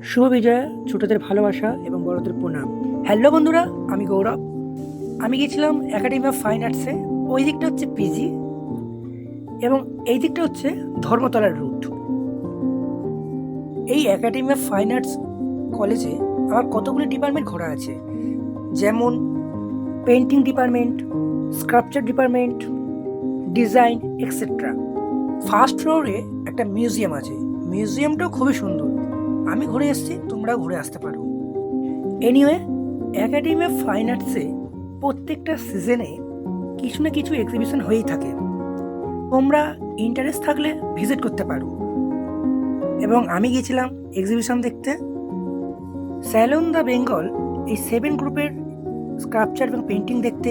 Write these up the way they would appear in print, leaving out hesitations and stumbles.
শুভ বিজয়া, ছোটদের ভালোবাসা এবং বড়দের প্রণাম। হ্যালো বন্ধুরা, আমি গৌরব। আমি গেছিলাম একাডেমি অফ ফাইন আর্টসে। ওই দিকটা হচ্ছে পিজি এবং এই দিকটা হচ্ছে ধর্মতলার রুট। এই একাডেমি অফ ফাইন আর্টস কলেজে আমার কতগুলি ডিপার্টমেন্ট ঘোরা আছে, যেমন painting department, sculpture department, design etcetera. First ফ্লোরে একটা মিউজিয়াম আছে, মিউজিয়ামটাও খুবই সুন্দর। আমি ঘুরে এসেছি, তোমরাও ঘুরে আসতে পারো। এনিওয়ে, একাডেমি অফ ফাইন আর্টসে প্রত্যেকটা সিজনে কিছু না কিছু এক্সিবিশন হয়েই থাকে। তোমরা ইন্টারেস্ট থাকলে ভিজিট করতে পারো। এবং আমি গেছিলাম এক্সিবিশন দেখতে। স্যালন দ্য বেঙ্গল এই 7 গ্রুপের স্কাল্পচার এবং পেন্টিং দেখতে,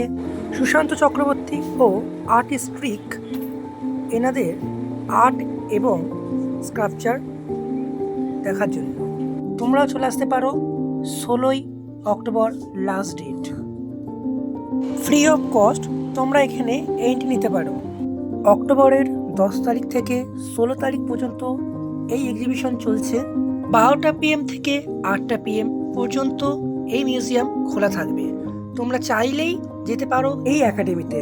সুশান্ত চক্রবর্তী ও আর্টিস্ট্রিক এনাদের আর্ট এবং স্কাল্পচার দেখার জন্য তোমরাও চলে আসতে পারো। 16ই October last date. Free of cost তোমরা এখানে এন্ট্রি নিতে পারো। অক্টোবরের 10 তারিখ থেকে 16 তারিখ পর্যন্ত এই এক্সিবিশন চলছে। 12টা PM থেকে 8টা PM পর্যন্ত এই মিউজিয়াম খোলা থাকবে। তোমরা চাইলেই যেতে পারো এই একাডেমিতে।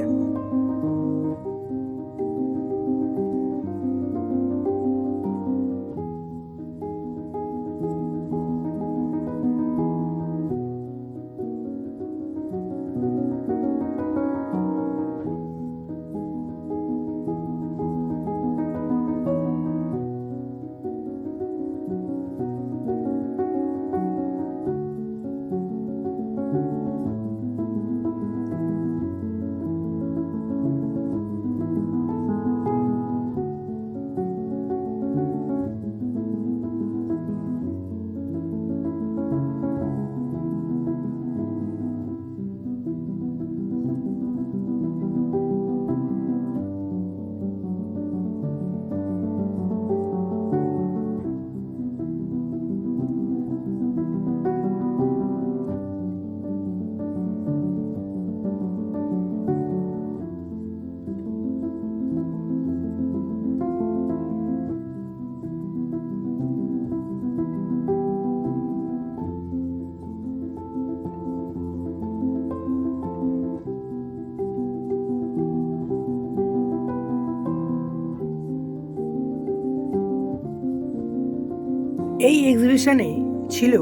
এই এক্সিবিশনে ছিল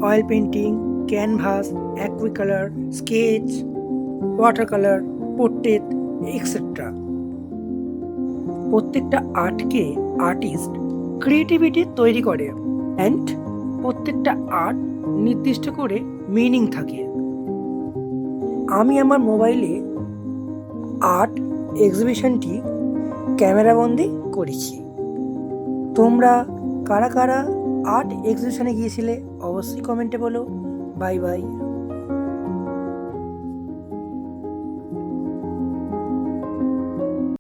oil painting, canvas, acrylic colour, sketch, water colour, portrait etcetera. প্রত্যেকটা আর্টকে আর্টিস্ট ক্রিয়েটিভিটি তৈরি করে অ্যান্ড প্রত্যেকটা আর্ট নির্দিষ্ট করে মিনিং থাকে। আমি আমার মোবাইলে আর্ট এক্সিবিশনটি ক্যামেরাবন্দি করেছি। তোমরা কারা কারা আর্ট এক্সিবিশনে গিয়েছিলে অবশ্যই কমেন্টে বলো। Bye bye.